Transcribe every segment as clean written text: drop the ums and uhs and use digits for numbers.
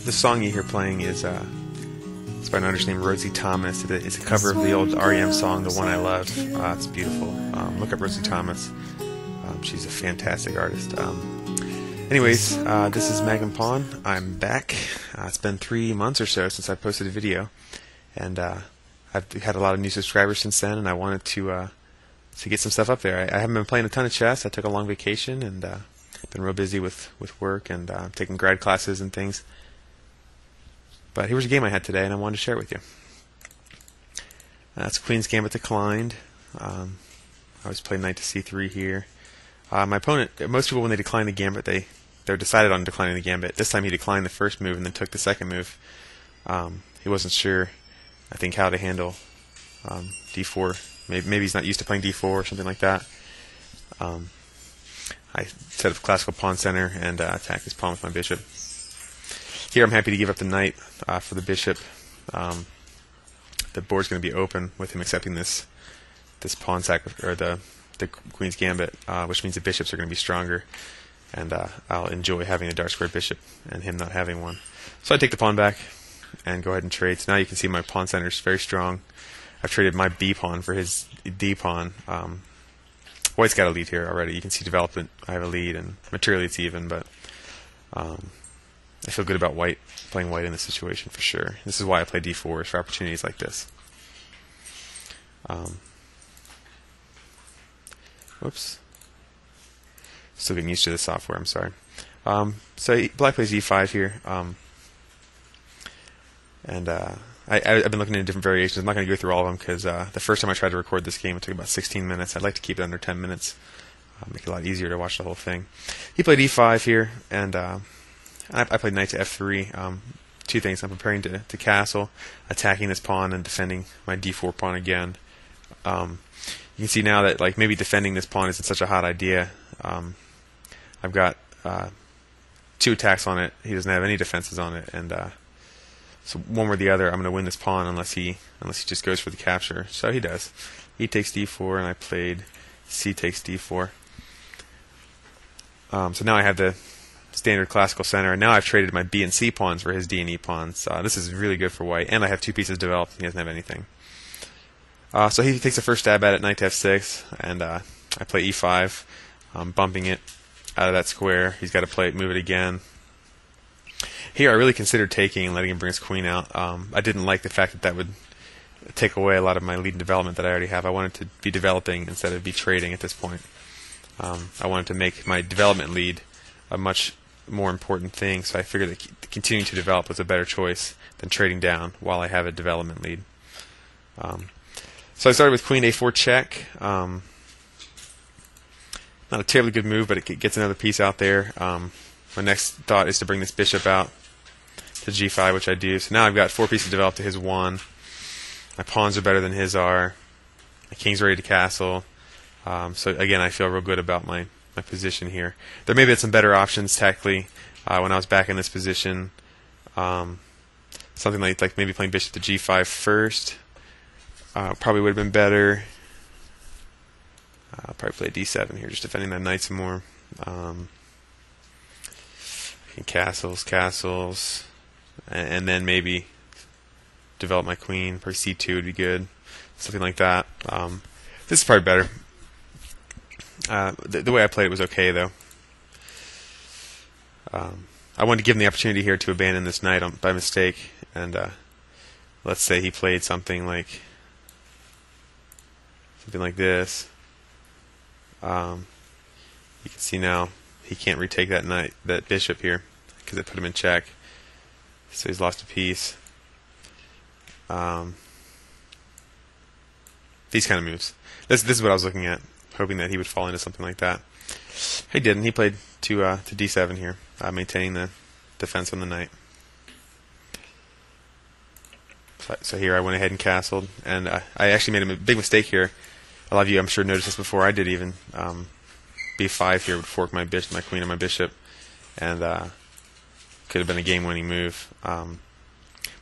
The song you hear playing is it's by an artist named Rosie Thomas. It's a cover of the old REM song, The One I Love. It's beautiful. Look up Rosie Thomas. She's a fantastic artist. Anyways, this is Magnumpawn. I'm back. It's been 3 months or so since I posted a video, and I've had a lot of new subscribers since then, and I wanted to get some stuff up there. I haven't been playing a ton of chess. I took a long vacation and been real busy with work and taking grad classes and things. But here was a game I had today, and I wanted to share it with you. That's Queen's Gambit declined. I always play knight to c3 here. My opponent, most people when they decline the gambit, they're decided on declining the gambit. This time he declined the first move and then took the second move. He wasn't sure, I think, how to handle d4. Maybe he's not used to playing d4 or something like that. I set up classical pawn center and attack his pawn with my bishop. Here I'm happy to give up the knight for the bishop. The board's going to be open with him accepting this pawn sacrifice, or the Queen's Gambit, which means the bishops are going to be stronger, and I'll enjoy having a dark square bishop and him not having one. So I take the pawn back and go ahead and trade. So now you can see my pawn center is very strong. I've traded my b pawn for his d pawn. White's got a lead here already. You can see development. I have a lead, and materially it's even, but I feel good about playing white in this situation for sure. This is why I play d4, is for opportunities like this. Whoops. Still getting used to the software, I'm sorry. So black plays e5 here. I've been looking into different variations. I'm not going to go through all of them because the first time I tried to record this game, it took about 16 minutes. I'd like to keep it under 10 minutes. Make it a lot easier to watch the whole thing. He played e5 here, and I played knight to f3. Two things. I'm preparing to castle, attacking this pawn, and defending my d4 pawn again. You can see now that maybe defending this pawn isn't such a hot idea. I've got 2 attacks on it. He doesn't have any defenses on it, and so one or the other, I'm going to win this pawn unless he just goes for the capture. So he does. E takes d4, and I played c takes d4. So now I have the standard classical center, and now I've traded my b and c pawns for his d and e pawns. This is really good for white, and I have 2 pieces developed, and he doesn't have anything. So he takes the first stab at it, knight to f6, and I play e5, bumping it out of that square. He's got to move it again. Here I really considered taking and letting him bring his queen out. I didn't like the fact that would take away a lot of my lead and development that I already have. I wanted to be developing instead of be trading at this point. I wanted to make my development lead a much more important thing, so I figured that continuing to develop was a better choice than trading down while I have a development lead. So I started with queen a4 check. Not a terribly good move, but it gets another piece out there. My next thought is to bring this bishop out to g5, which I do. So now I've got 4 pieces developed to his 1. My pawns are better than his are. My king's ready to castle. So again, I feel real good about my position here. There may have been some better options tactically when I was back in this position. Something like maybe playing bishop to g5 first. Probably would have been better. I'll probably play d7 here, just defending that knight some more. Castles, and then maybe develop my queen. Probably c2 would be good, something like that. This is probably better. The way I played it was okay, though. I wanted to give him the opportunity here to abandon this knight by mistake, and let's say he played something like this. You can see now he can't retake that bishop here because it put him in check. So he's lost a piece. These kind of moves. This is what I was looking at, hoping that he would fall into something like that. He didn't. He played to d7 here, maintaining the defense on the knight. So here I went ahead and castled, and I actually made a big mistake here. A lot of you, I'm sure, noticed this before I did even. b5 here would fork my queen and my bishop, and could have been a game-winning move.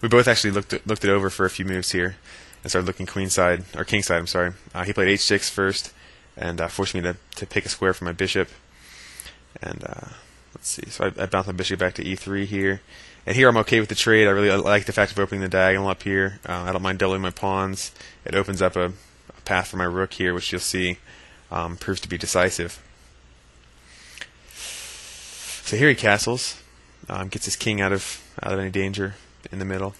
We both actually looked it over for a few moves here, and started looking queenside or kingside. I'm sorry. He played h6 first, and forced me to pick a square for my bishop. And let's see. So I bounced my bishop back to e3 here, And here I'm okay with the trade. I really like the fact of opening the diagonal up here. I don't mind doubling my pawns. It opens up a path for my rook here, which you'll see proves to be decisive. So here he castles, gets his king out of any danger in the middle,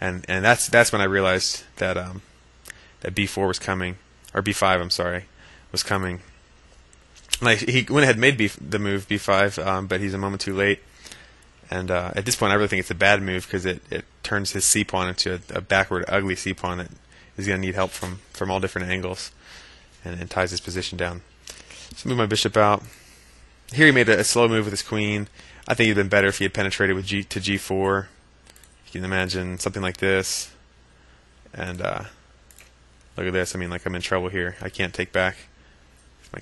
and that's when I realized that that b4 was coming, or b5, I'm sorry, was coming. Like, he went ahead and made the move b5, but he's a moment too late. And at this point, I really think it's a bad move because it turns his c pawn into a backward, ugly c pawn that is going to need help from all different angles, and ties his position down. So move my bishop out. Here he made a slow move with his queen. I think it'd been better if he had penetrated with to g4. You can imagine something like this. And look at this. I mean, like, I'm in trouble here. I can't take back. My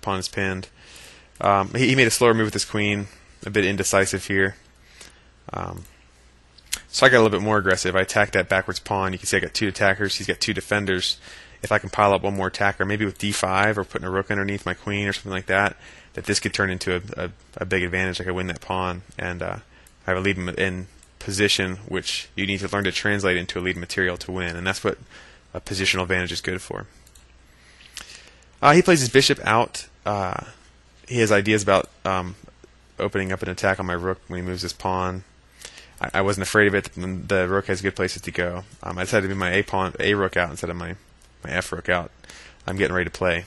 pawn is pinned. He made a slower move with his queen. A bit indecisive here. So I got a little bit more aggressive. I attacked that backwards pawn. You can see I got 2 attackers. He's got 2 defenders. If I can pile up one more attacker, maybe with d5 or putting a rook underneath my queen or something like that, this could turn into a big advantage. I could win that pawn, and I would leave him in position, which you need to learn to translate into a lead material to win, and that's what a positional advantage is good for. He plays his bishop out. He has ideas about opening up an attack on my rook when he moves his pawn. I wasn't afraid of it. The rook has good places to go. I decided to move my a rook out instead of my f rook out. I'm getting ready to play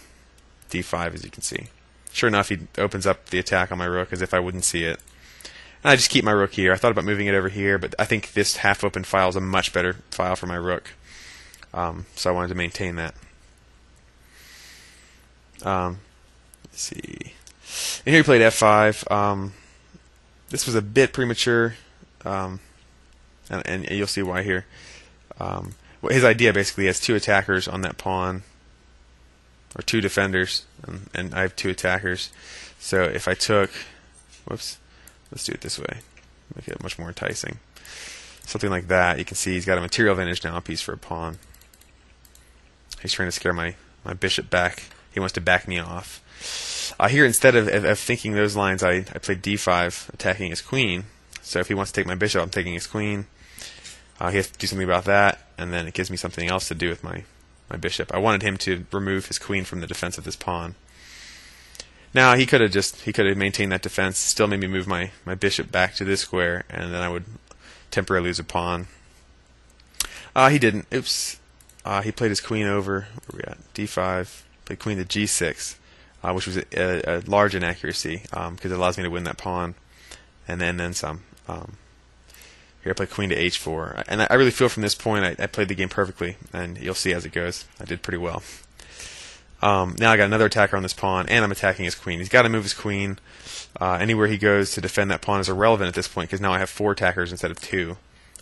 d5, as you can see. Sure enough, he opens up the attack on my rook as if I wouldn't see it. And I just keep my rook here. I thought about moving it over here, but I think this half-open file is a much better file for my rook. So I wanted to maintain that. Let's see. And here he played f5. This was a bit premature, and you'll see why here. His idea basically has 2 attackers on that pawn, or 2 defenders, and I have 2 attackers. So if I took, whoops, let's do it this way, make it much more enticing. Something like that. You can see he's got a material advantage now, a piece for a pawn. He's trying to scare my bishop back. He wants to back me off. Here, instead of thinking those lines, I played d5, attacking his queen. So if he wants to take my bishop, I'm taking his queen. He has to do something about that, and then it gives me something else to do with my bishop. I wanted him to remove his queen from the defense of this pawn. Now he could have maintained that defense, still made me move my bishop back to this square, and then I would temporarily lose a pawn. He didn't. Oops. He played his queen over. Where we at? D5. Played queen to g6, which was a large inaccuracy because it allows me to win that pawn, and then some. Here I play queen to h4, and I really feel from this point I played the game perfectly, and you'll see as it goes I did pretty well. Now I got another attacker on this pawn, and I'm attacking his queen. He's got to move his queen. Anywhere he goes to defend that pawn is irrelevant at this point because now I have 4 attackers instead of 2.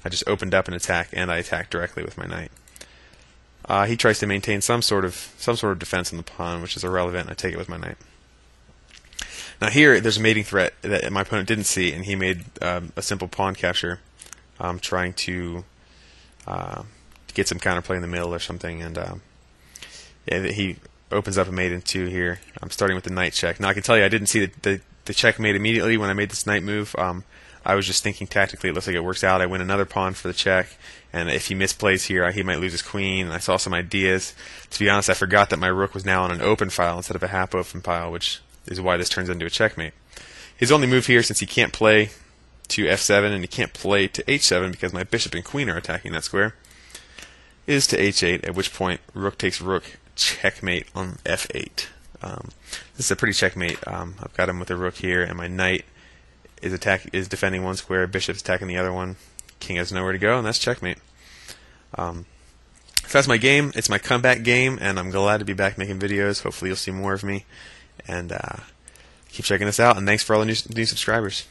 I just opened up an attack, and I attacked directly with my knight. He tries to maintain some sort of defense on the pawn, which is irrelevant. I take it with my knight. Now here, there's a mating threat that my opponent didn't see, and he made a simple pawn capture, trying to get some counterplay in the middle or something. And he opens up a mate in 2 here. I'm starting with the knight check. Now I can tell you, I didn't see the checkmate immediately when I made this knight move. I was just thinking tactically. It looks like it works out. I win another pawn for the check, and if he misplays here, he might lose his queen. And I saw some ideas. To be honest, I forgot that my rook was now on an open file instead of a half-open file, which is why this turns into a checkmate. His only move here, since he can't play to f7 and he can't play to h7 because my bishop and queen are attacking that square, is to h8, at which point rook takes rook, checkmate on f8. This is a pretty checkmate. I've got him with a rook here, and my knight is defending one square, bishop's attacking the other one, king has nowhere to go, and that's checkmate. So that's my game. It's my comeback game, and I'm glad to be back making videos. Hopefully you'll see more of me, and keep checking this out, and thanks for all the new subscribers.